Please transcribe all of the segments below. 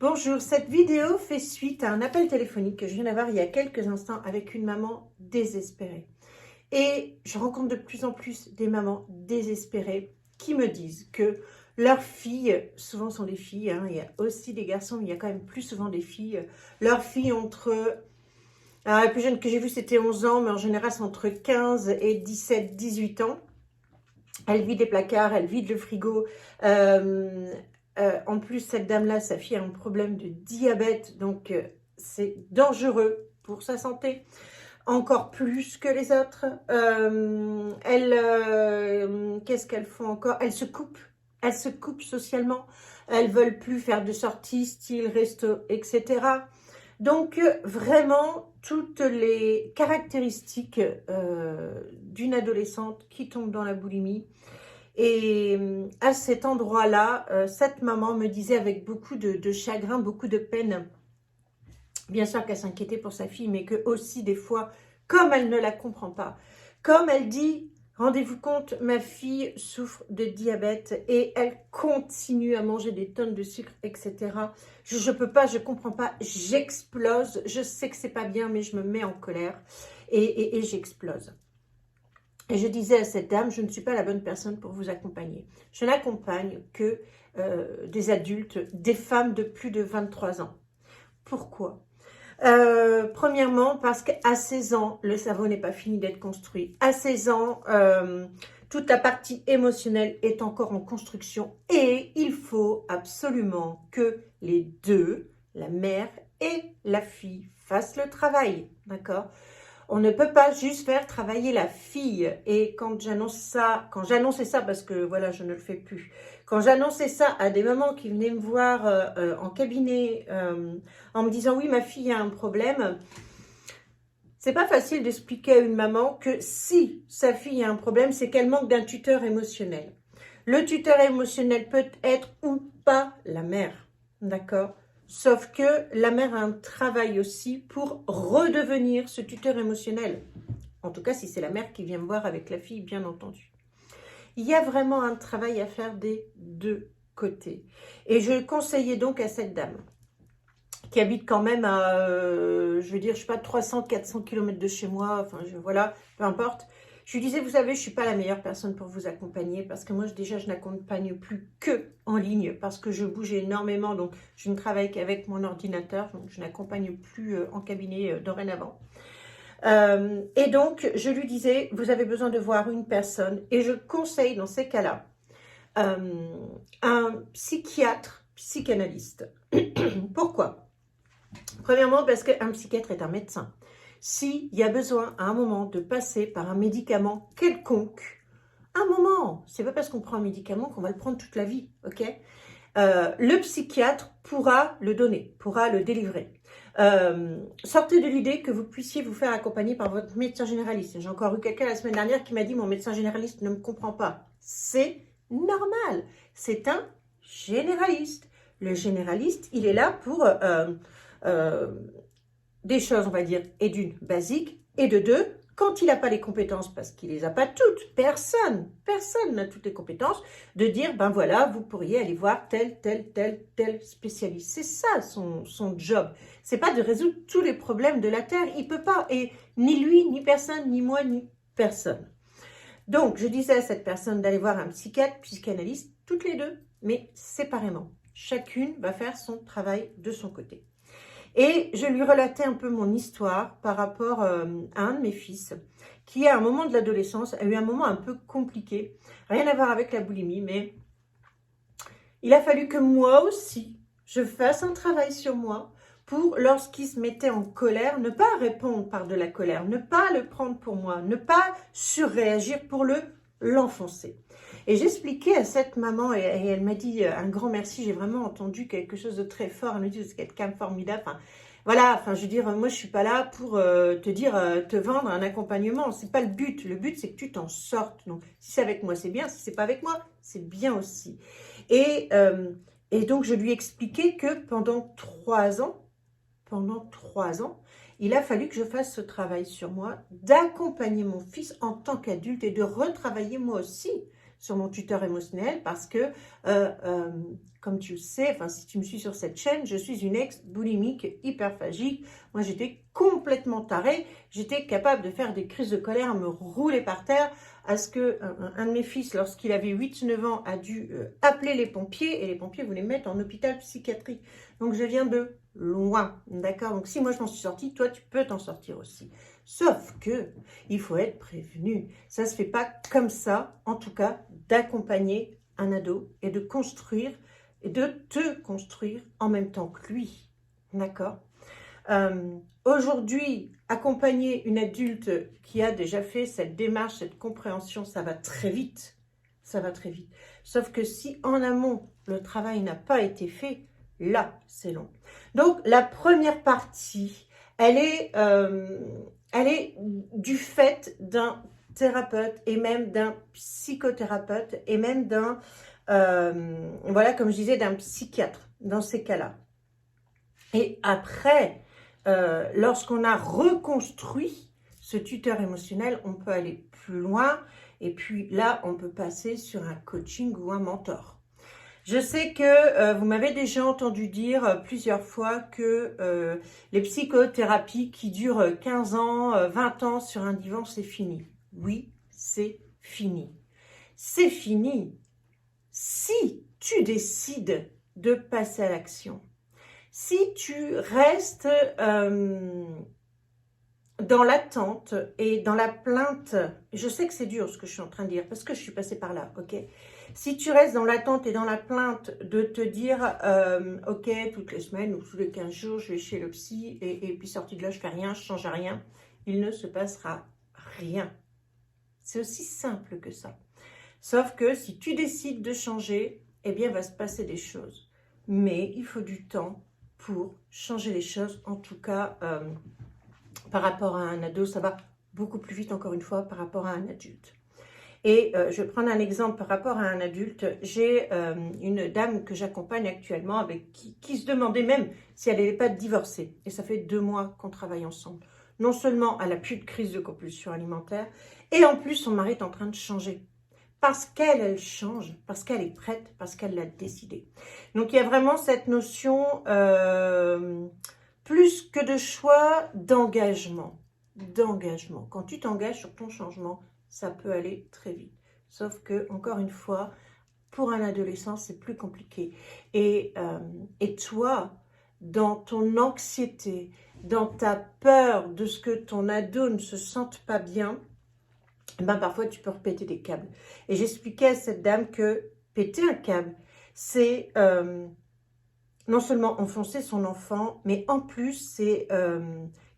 Bonjour, cette vidéo fait suite à un appel téléphonique que je viens d'avoir il y a quelques instants avec une maman désespérée. Et je rencontre de plus en plus des mamans désespérées qui me disent que leurs filles, souvent sont des filles, hein, il y a aussi des garçons, mais il y a quand même plus souvent des filles. Leurs filles alors la plus jeune que j'ai vue c'était 11 ans, mais en général c'est entre 15 et 17, 18 ans. Elle vide les placards, elle vide le frigo. En plus, cette dame-là, sa fille a un problème de diabète, donc c'est dangereux pour sa santé, encore plus que les autres. Qu'est-ce qu'elles font encore? Elles se coupent socialement. Elles veulent plus faire de sorties, style resto, etc. Donc, vraiment, toutes les caractéristiques d'une adolescente qui tombe dans la boulimie. Et à cet endroit-là, cette maman me disait avec beaucoup de chagrin, beaucoup de peine, bien sûr qu'elle s'inquiétait pour sa fille, mais que aussi des fois, comme elle ne la comprend pas, comme elle dit, rendez-vous compte, ma fille souffre de diabète et elle continue à manger des tonnes de sucre, etc. Je peux pas, je comprends pas, j'explose, je sais que c'est pas bien, mais je me mets en colère et j'explose. Et je disais à cette dame, je ne suis pas la bonne personne pour vous accompagner. Je n'accompagne que des adultes, des femmes de plus de 23 ans. Pourquoi? Premièrement, parce qu'à 16 ans, le cerveau n'est pas fini d'être construit. À 16 ans, toute la partie émotionnelle est encore en construction et il faut absolument que les deux, la mère et la fille, fassent le travail, d'accord? On ne peut pas juste faire travailler la fille. Et quand j'annonçais ça, parce que voilà, je ne le fais plus, quand j'annonçais ça à des mamans qui venaient me voir en cabinet en me disant oui, ma fille a un problème, c'est pas facile d'expliquer à une maman que si sa fille a un problème, c'est qu'elle manque d'un tuteur émotionnel. Le tuteur émotionnel peut être ou pas la mère, d'accord? Sauf que la mère a un travail aussi pour redevenir ce tuteur émotionnel. En tout cas, si c'est la mère qui vient me voir avec la fille, bien entendu. Il y a vraiment un travail à faire des deux côtés. Et je conseillais donc à cette dame, qui habite quand même à, je veux dire, je sais pas, 300, 400 km de chez moi, enfin, voilà, peu importe. Je lui disais, vous savez, je ne suis pas la meilleure personne pour vous accompagner parce que moi, déjà, je n'accompagne plus que en ligne parce que je bouge énormément. Donc, je ne travaille qu'avec mon ordinateur. Donc, je n'accompagne plus en cabinet dorénavant. Et donc, je lui disais, vous avez besoin de voir une personne. Et je conseille dans ces cas-là un psychiatre, psychanalyste. Pourquoi? Premièrement, parce qu'un psychiatre est un médecin. S'il y a besoin à un moment de passer par un médicament quelconque, un moment, c'est pas parce qu'on prend un médicament qu'on va le prendre toute la vie, ok? Le psychiatre pourra le donner, pourra le délivrer. Sortez de l'idée que vous puissiez vous faire accompagner par votre médecin généraliste. J'ai encore eu quelqu'un la semaine dernière qui m'a dit « mon médecin généraliste ne me comprend pas ». C'est normal, c'est un généraliste. Le généraliste, il est là pour des choses, on va dire, et d'une, basique, et de deux, quand il n'a pas les compétences, parce qu'il les a pas toutes, personne n'a toutes les compétences, de dire, ben voilà, vous pourriez aller voir tel spécialiste. C'est ça son job. C'est pas de résoudre tous les problèmes de la Terre, il peut pas, et ni lui, ni personne, ni moi, ni personne. Donc, je disais à cette personne d'aller voir un psychiatre, psychanalyste, toutes les deux, mais séparément. Chacune va faire son travail de son côté. Et je lui relatais un peu mon histoire par rapport à un de mes fils qui, à un moment de l'adolescence, a eu un moment un peu compliqué. Rien à voir avec la boulimie, mais il a fallu que moi aussi, je fasse un travail sur moi pour, lorsqu'il se mettait en colère, ne pas répondre par de la colère, ne pas le prendre pour moi, ne pas surréagir pour l'enfoncer. Et j'expliquais à cette maman, et elle m'a dit un grand merci, j'ai vraiment entendu quelque chose de très fort. Elle me dit, c'est quelqu'un de formidable. Enfin, voilà, enfin, je veux dire, moi, je suis pas là pour te dire, te vendre un accompagnement. C'est pas le but. Le but, c'est que tu t'en sortes. Donc, si c'est avec moi, c'est bien. Si c'est pas avec moi, c'est bien aussi. Et donc, je lui ai expliqué que pendant 3 ans, il a fallu que je fasse ce travail sur moi, d'accompagner mon fils en tant qu'adulte et de retravailler moi aussi sur mon tuteur émotionnel parce que, comme tu le sais, enfin si tu me suis sur cette chaîne, je suis une ex-boulimique hyperphagique. Moi, j'étais complètement tarée. J'étais capable de faire des crises de colère, me rouler par terre, à ce que un de mes fils, lorsqu'il avait 8-9 ans, a dû appeler les pompiers et les pompiers voulaient me mettre en hôpital psychiatrique. Donc, je viens de loin, d'accord? Donc, si moi, je m'en suis sortie, toi, tu peux t'en sortir aussi. Sauf que il faut être prévenu. Ça ne se fait pas comme ça, en tout cas, d'accompagner un ado et de construire et de te construire en même temps que lui. D'accord? Aujourd'hui, accompagner une adulte qui a déjà fait cette démarche, cette compréhension, ça va très vite. Ça va très vite. Sauf que si en amont, le travail n'a pas été fait, là, c'est long. Donc, la première partie, elle est du fait d'un thérapeute et même d'un psychothérapeute et même d'un, voilà, comme je disais, d'un psychiatre dans ces cas-là. Et après, lorsqu'on a reconstruit ce tuteur émotionnel, on peut aller plus loin et puis là, on peut passer sur un coaching ou un mentor. Je sais que vous m'avez déjà entendu dire plusieurs fois que les psychothérapies qui durent 15 ans, 20 ans sur un divan, c'est fini. Oui, c'est fini. C'est fini si tu décides de passer à l'action. Si tu restes dans l'attente et dans la plainte, je sais que c'est dur ce que je suis en train de dire, parce que je suis passée par là, ok? Si tu restes dans l'attente et dans la plainte de te dire, ok, toutes les semaines ou tous les 15 jours, je vais chez le psy, et puis sortie de là, je fais rien, je change rien, il ne se passera rien. C'est aussi simple que ça. Sauf que si tu décides de changer, eh bien, il va se passer des choses. Mais il faut du temps pour changer les choses, en tout cas, par rapport à un ado, ça va beaucoup plus vite, encore une fois, par rapport à un adulte. Et je vais prendre un exemple par rapport à un adulte. J'ai une dame que j'accompagne actuellement avec qui se demandait même si elle n'allait pas divorcer. Et ça fait 2 mois qu'on travaille ensemble. Non seulement elle n'a plus de crise de compulsion alimentaire, et en plus son mari est en train de changer. Parce qu'elle, elle change, parce qu'elle est prête, parce qu'elle l'a décidé. Donc il y a vraiment cette notion, plus que de choix, d'engagement. D'engagement. Quand tu t'engages sur ton changement, ça peut aller très vite. Sauf que, encore une fois, pour un adolescent, c'est plus compliqué. Et toi, dans ton anxiété, dans ta peur de ce que ton ado ne se sente pas bien, ben parfois tu peux repéter des câbles. Et j'expliquais à cette dame que péter un câble, c'est non seulement enfoncer son enfant, mais en plus c'est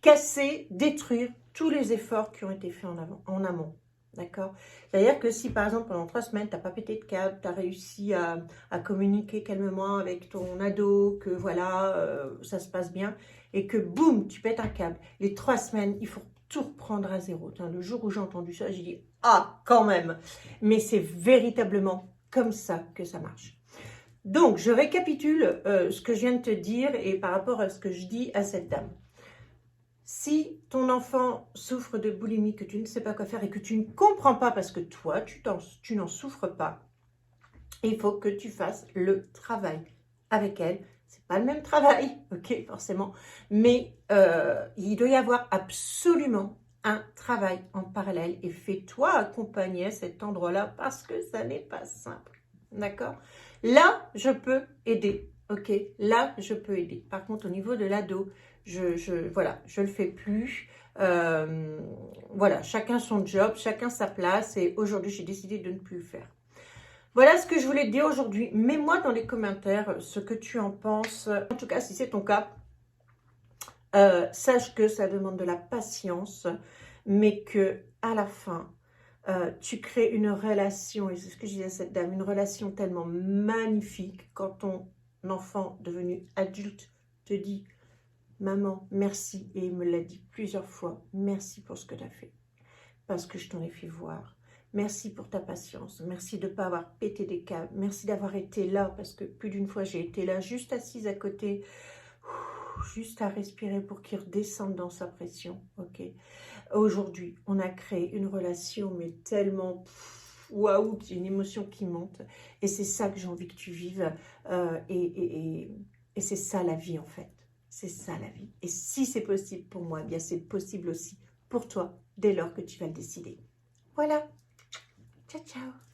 casser, détruire tous les efforts qui ont été faits en amont. D'accord? C'est-à-dire que si par exemple pendant 3 semaines, tu n'as pas pété de câble, tu as réussi à communiquer calmement avec ton ado, que voilà, ça se passe bien, et que boum, tu pètes un câble. Les 3 semaines, il faut tout reprendre à zéro. Le jour où j'ai entendu ça, j'ai dit « Ah, quand même !» Mais c'est véritablement comme ça que ça marche. Donc, je récapitule ce que je viens de te dire et par rapport à ce que je dis à cette dame. Si ton enfant souffre de boulimie, que tu ne sais pas quoi faire et que tu ne comprends pas parce que toi, tu n'en souffres pas, il faut que tu fasses le travail avec elle. C'est pas le même travail, ok, forcément, mais il doit y avoir absolument un travail en parallèle et fais-toi accompagner à cet endroit-là parce que ça n'est pas simple, d'accord? Là, je peux aider, ok? Là, je peux aider. Par contre, au niveau de l'ado, voilà, je le fais plus. Voilà, chacun son job, chacun sa place et aujourd'hui, j'ai décidé de ne plus le faire. Voilà ce que je voulais te dire aujourd'hui. Mets-moi dans les commentaires ce que tu en penses. En tout cas, si c'est ton cas, sache que ça demande de la patience, mais que à la fin, tu crées une relation, et c'est ce que je disais à cette dame, une relation tellement magnifique quand ton enfant devenu adulte te dit « Maman, merci » et il me l'a dit plusieurs fois, « Merci pour ce que tu as fait, parce que je t'en ai fait voir. » Merci pour ta patience. Merci de ne pas avoir pété des câbles. Merci d'avoir été là, parce que plus d'une fois, j'ai été là, juste assise à côté, juste à respirer pour qu'il redescende dans sa pression. Ok. Aujourd'hui, on a créé une relation, mais tellement waouh, j'ai une émotion qui monte. Et c'est ça que j'ai envie que tu vives. Et c'est ça la vie en fait. C'est ça la vie. Et si c'est possible pour moi, eh bien c'est possible aussi pour toi, dès lors que tu vas le décider. Voilà. Ciao, ciao.